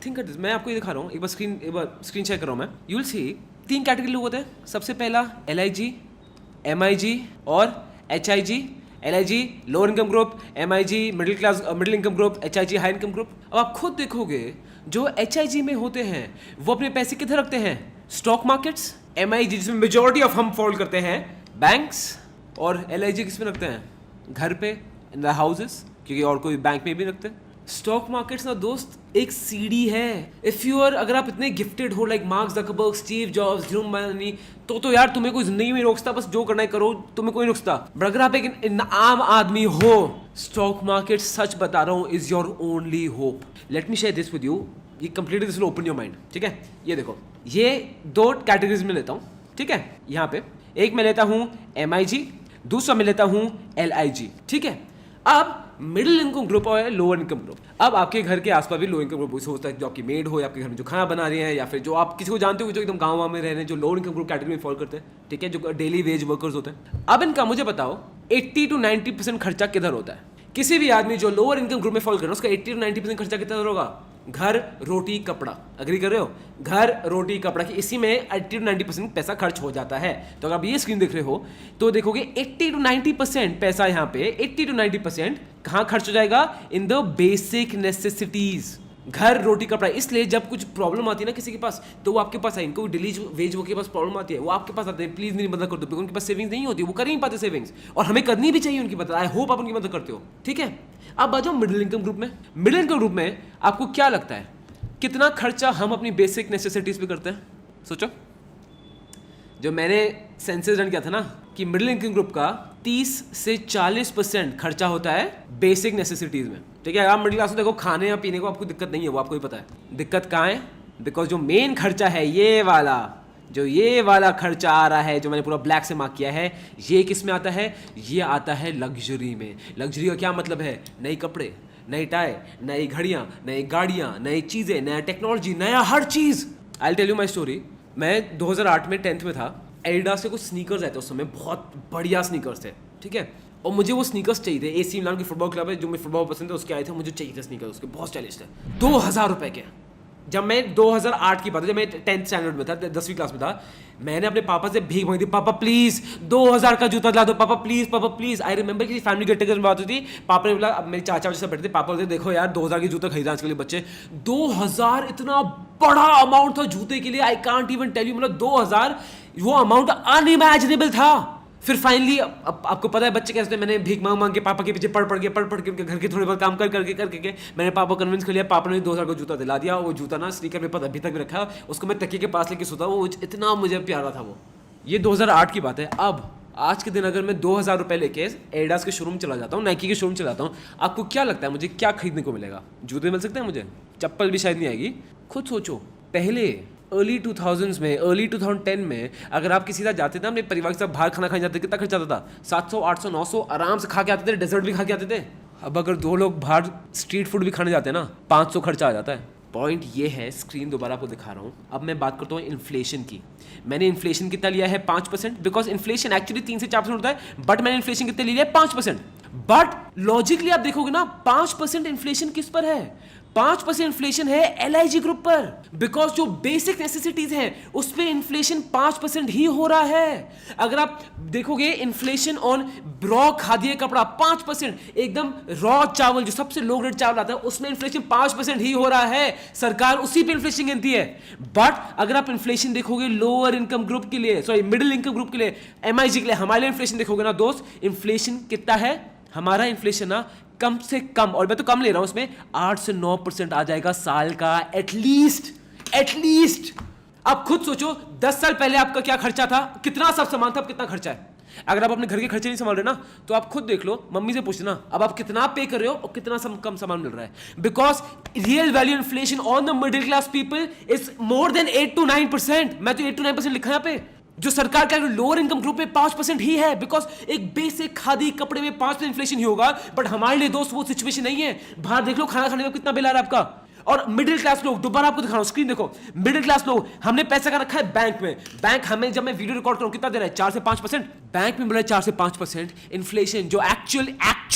Think this, मैं आपको ये दिखा रहा हूँ, एक बार स्क्रीन शेयर कर रहा हूँ मैं। यू विल सी 3 कैटेगरी लोग होते हैं। सबसे पहला LIG, MIG और HIG। LIG lower income group, MIG middle income group, HIG high income group. अब आप खुद देखोगे जो HIG में होते हैं वो अपने पैसे किधर रखते हैं? Stock markets. MIG जिसमें मेजॉरिटी ऑफ हम फॉलो करते हैं बैंक्स, और LIG किस में रखते हैं? घर पे, इन द हाउसेस, क्योंकि और कोई बैंक में भी रखते हैं। स्टॉक मार्केट्स ना दोस्त एक सीढ़ी है। इफ यू आर, अगर आप इतने गिफ्टेड हो like Mark Zuckerberg, Steve Jobs, Jerome Benny, तो यार तुम्हें कोई जिंदगी में रोकता, बस जो करना है करो, तुम्हें कोई रोकता। बट अगर आप एक आम आदमी हो, स्टॉक मार्केट सच बता रहा हूँ is your only hope. Let me share this with you, ये completely this will open your mind. ठीक है, ये देखो, ये 2 कैटेगरीज में लेता हूँ। ठीक है, यहाँ पे एक मैं लेता हूँ MIG, दूसरा मैं लेता हूँ LIG। ठीक है, अब मिडिल इनकम ग्रुप और लोअर इनकम ग्रुप। अब आपके घर के आसपास भी लोअर इनकम ग्रुप हो सकता है, जो आपकी मेड हो या आपके घर में जो खाना बना रही है, या फिर जो आप किसी को जानते हो जो एकदम गाँव में रह रहे हैं, जो लोअर इनकम ग्रुप कैटेगरी में फॉलो करते हैं। ठीक है, जो डेली वेज वर्कर्स होते हैं। अब इनका मुझे बताओ 80 to 90% खर्चा किधर होता है? किसी भी आदमी जो लोअर इनकम ग्रुप में फॉलो कर रहा है उसका 80 to 90% खर्चा कितना होगा? घर, रोटी, कपड़ा। अग्री कर रहे हो? घर, रोटी, कपड़ा की इसी में 80 to 90% पैसा खर्च हो जाता है। तो अगर आप ये स्क्रीन देख रहे हो तो देखोगे 80 to 90% पैसा यहाँ पे 80 to 90% कहाँ खर्च हो जाएगा? In the basic necessities. घर, रोटी, कपड़ा। इसलिए जब कुछ प्रॉब्लम आती है ना किसी के पास, तो वो आपके पास है। इनको डेली वेज वो के पास प्रॉब्लम आती है, वो आपके पास आते हैं, प्लीज मेरी मदद कर दो, क्योंकि उनके पास सेविंग्स नहीं होती, वो कर ही नहीं पाते सेविंग्स, और हमें करनी भी चाहिए उनकी मदद। आई होप आप उनकी मदद करते हो। ठीक है, अब आ जाओ मिडिल इनकम ग्रुप में। मिडिल इनकम ग्रुप में आपको क्या लगता है कितना खर्चा हम अपनी बेसिक नेसेसिटीज पे करते हैं? सोचो, जो मैंने सेंसस रन किया था ना कि मिडिल इनकम ग्रुप का 30 से 40% खर्चा होता है बेसिक नेसेसिटीज में। ठीक है, आप मिडिल क्लास को देखो, खाने या पीने को आपको दिक्कत नहीं है, वो आपको ही पता है। दिक्कत कहाँ है? बिकॉज जो मेन खर्चा है ये वाला खर्चा आ रहा है, जो मैंने पूरा ब्लैक से मार्क किया है, ये किस में आता है? ये आता है लग्जरी में। लग्जरी का क्या मतलब है? नए कपड़े, नई टाई, नई घड़ियाँ, नई गाड़ियाँ, नई चीज़ें, नया टेक्नोलॉजी, नया हर चीज़। I tell you my story. मैं 2008 में 10th में था। एडिडास से कुछ स्नीकर्स आए थे उस समय, बहुत बढ़िया स्नीकर्स थे। ठीक है, और मुझे वो स्नीकर्स चाहिए थे। AC मिलान की फुटबॉल क्लब है, जो मुझे फुटबॉल पसंद है, उसके आए थे, मुझे चाहिए थे स्नीकर्स, उसके बहुत स्टाइलिश थे। 2000 रुपए के। जब मैं 2008 की बात है, जब मैं 10th स्टैंडर्ड में था, 10वीं क्लास में था, मैंने अपने पापा से भीख मांगी थी, पापा प्लीज 2000 का जूता दिला दो, पापा प्लीज। आई रिमेंबर कि फैमिली गेट टुगेदर में बात हुई थी। पापा ने बोला, अब मेरे चाचा जैसे बैठे थे, पापा बोलते देखो यार 2000 की जूता खरीदा आजकल के बच्चे। 2000 इतना बड़ा अमाउंट था जूते के लिए, I can't even tell you. मतलब 2000 वो अमाउंट अनइमेजिनेबल था। फिर फाइनली आपको पता है बच्चे कैसे, मैंने भीख मांग के पापा के पीछे पढ़ के उनके घर के थोड़े बहुत काम करके मैंने पापा को कन्विंस कर लिया। पापा ने 2000 का जूता दिला दिया। वो जूता ना स्नीकर पेपर अभी तक भी रखा, उसको मैं तकिए के पास लेके सोता, वो इतना मुझे प्यारा था वो। ये 2008 की बात है। अब आज के दिन अगर मैं 2000 रुपये लेके एडिडास के शोरूम चला जाता हूँ, नाइकी के शोरूम चला जाता हूँ, आपको क्या लगता है मुझे क्या खरीदने को मिलेगा? जूते मिल सकते हैं मुझे, चप्पल भी शायद नहीं आएगी। खुद सोचो, पहले अर्ली 2000s में, अर्ली 2010 में अगर आप किसी साथ जाते थे, अपने परिवार के साथ बाहर खाना खाने जाते, कितना खर्चा आता था? 700, 800, 900 आराम से खा के आते थे, डेजर्ट भी खा के आते थे। अब अगर 2 लोग बाहर स्ट्रीट फूड भी खाने जाते हैं ना, 500 खर्चा आ जाता है। पॉइंट ये है, स्क्रीन दोबारा आपको दिखा रहा हूँ। अब मैं बात करता हूँ इन्फ्लेशन की। मैंने इन्फ्लेशन कितना लिया है? 5%, बिकॉज इन्फ्लेशन एक्चुअली 3 से 4% होता है, बट मैंने इन्फ्लेशन कितने लिया है? 5%। बट लॉजिकली आप देखोगे ना, 5% इन्फ्लेशन किस पर है? 5% इन्फ्लेशन है LIG ग्रुप पर, बिकॉज जो बेसिक नेसेसिटीज हैं उस पे इन्फ्लेशन 5% ही हो रहा है। अगर आप देखोगे इन्फ्लेशन ऑन रॉ खाद्य कपड़ा 5%, एकदम रॉ चावल जो सबसे लो ग्रेड चावल आता है उसमें इन्फ्लेशन 5% ही हो रहा है। सरकार उसी पे इन्फ्लेशन गिनती है। बट अगर आप इन्फ्लेशन देखोगे लोअर इनकम ग्रुप के लिए, सॉरी मिडिल इनकम ग्रुप के लिए, MIG के लिए, हमारे लिए इन्फ्लेशन देखोगे ना दोस्त, इन्फ्लेशन कितना है? हमारा इन्फ्लेशन ना कम से कम, और मैं तो कम ले रहा हूं उसमें, 8 से 9% आ जाएगा साल का, एटलीस्ट। आप खुद सोचो 10 साल पहले आपका क्या खर्चा था, कितना सब सामान था, अब कितना खर्चा है? अगर आप अपने घर के खर्चे नहीं संभाल रहे ना, तो आप खुद देख लो, मम्मी से पूछना अब आप कितना पे कर रहे हो और कितना कम सामान मिल रहा है। Because real value inflation on the middle class people is more than 8 to 9%। मैं तो 8 to 9% लिखा है यहाँ पे। जो सरकार का लोअर इनकम ग्रुप में 5% ही है, बिकॉज एक बेसिक खादी कपड़े में 5% इन्फ्लेशन ही होगा। बट हमारे लिए दोस्त वो सिचुएशन नहीं है। बाहर देख लो, खाना खाने में कितना बिल आ रहा है आपका, और मिडिल क्लास लोग, दोबारा आपको दिखा रहा हूं, स्क्रीन देखो, मिडिल क्लास लोग, हमने पैसा का रखा है बैंक में। बैंक हमें, जब मैं वीडियो रिकॉर्ड करूं, कितना दे रहा है? 4 से 5%। बैंक में मिल रहा है 4 से 5%। इन्फ्लेशन जो एक्चुअल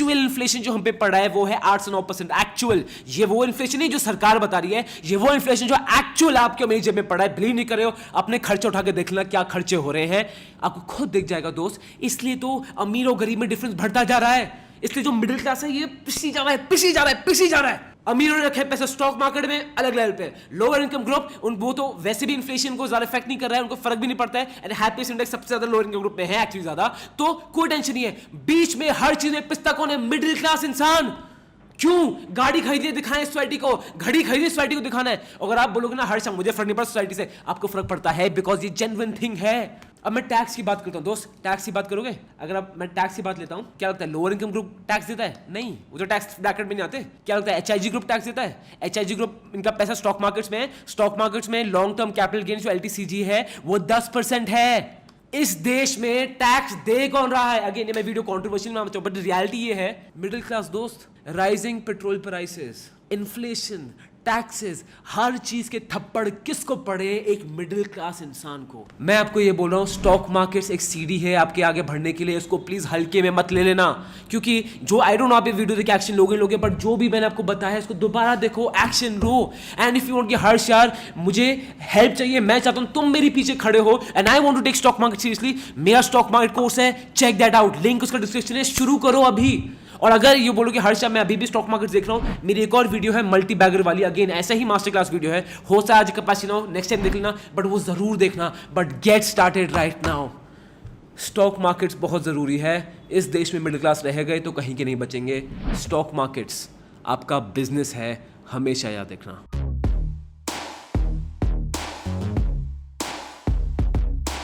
इन्फ्लेशन जो हम पे पड़ रहा है वो है 8 से 9%। एक्चुअल, ये वो इन्फ्लेशन नहीं जो सरकार बता रही है, ये वो इन्फ्लेशन जो एक्चुअल आपके मेरी जेब में पड़ा है। बिलीव नहीं कर रहे हो, अपने खर्चे उठा के देख लेना क्या खर्चे हो रहे हैं, आपको खुद दिख जाएगा दोस्त। इसलिए तो अमीर और गरीब में डिफरेंस बढ़ता जा रहा है। इसलिए जो मिडिल क्लास है ये पिसी जा रहा है। अमीरों ने रखे पैसे स्टॉक मार्केट में अलग लेवल पे। लोअर इनकम ग्रुप, उन वो तो वैसे भी इन्फ्लेशन को ज्यादा इफेक्ट नहीं कर रहा है, उनको फर्क भी नहीं पड़ता है। एंड हैप्पीनेस इंडेक्स सबसे ज्यादा लोअर इनकम ग्रुप में है एक्चुअली ज्यादा, तो कोई टेंशन नहीं है। बीच में हर चीज में पिस्ता कौन है? मिडिल क्लास इंसान। क्यों? गाड़ी खरीदे दिखाएं सोसाइटी को, घड़ी खरीदे सोसाइटी को दिखाना है। अगर आप बोलोगे ना हर्ष मुझे फर्क नहीं पड़ता सोसाइटी से, आपको फर्क पड़ता है, बिकॉज ये जेन्युइन थिंग है। अब मैं टैक्स की बात करता हूं दोस्त, टैक्स की बात करोगे? अगर अब मैं टैक्स की बात लेता हूं, क्या लगता है लोअर इनकम ग्रुप टैक्स देता है? नहीं, वो तो टैक्स ब्रैकेट में नहीं आते। क्या लगता है एचआईजी ग्रुप टैक्स देता है? एचआईजी ग्रुप, इनका पैसा स्टॉक मार्केट्स में है। स्टॉक मार्केट्स में लॉन्ग टर्म कैपिटल गेन जो एलटीसीजी है वो 10% है। इस देश में टैक्स दे कौन रहा है? अगेन ये मैं वीडियो कंट्रोवर्शियल में बट रियलिटी ये है, मिडिल क्लास दोस्त, rising petrol prices, inflation, taxes, हर चीज के थप्पड़ किसको पड़े? एक मिडिल क्लास इंसान को। मैं आपको ये बोल रहा हूं, स्टॉक मार्केट्स एक सीढ़ी है आपके आगे बढ़ने के लिए, इसको प्लीज हल्के में मत ले लेना। क्योंकि जो आई डोंट नो आप ये वीडियो देख एक्शन लोगे बट जो भी मैंने आपको बताया इसको दोबारा देखो, action low. And if you want कि हर्ष यार मुझे हेल्प चाहिए, मैं चाहता हूं तुम मेरे पीछे खड़े हो and I want to take stock market seriously, मेरा स्टॉक मार्केट कोर्स है, चेक दैट आउट, लिंक उसका डिस्क्रिप्शन है, शुरू करो अभी। और अगर ये बोलो कि हर्ष मैं अभी भी स्टॉक मार्केट देख रहा हूं, मेरी एक और वीडियो है मल्टी बैगर वाली, अगेन ऐसा ही मास्टर क्लास वीडियो है, हो सकता है आज कैपेसिटी ना हो, नेक्स्ट टाइम देख लेना, बट वो जरूर देखना। But get started right now. Stock markets बहुत जरूरी है। इस देश में मिडिल क्लास रह गए तो कहीं के नहीं बचेंगे। स्टॉक मार्केट्स आपका बिजनेस है, हमेशा याद रखना।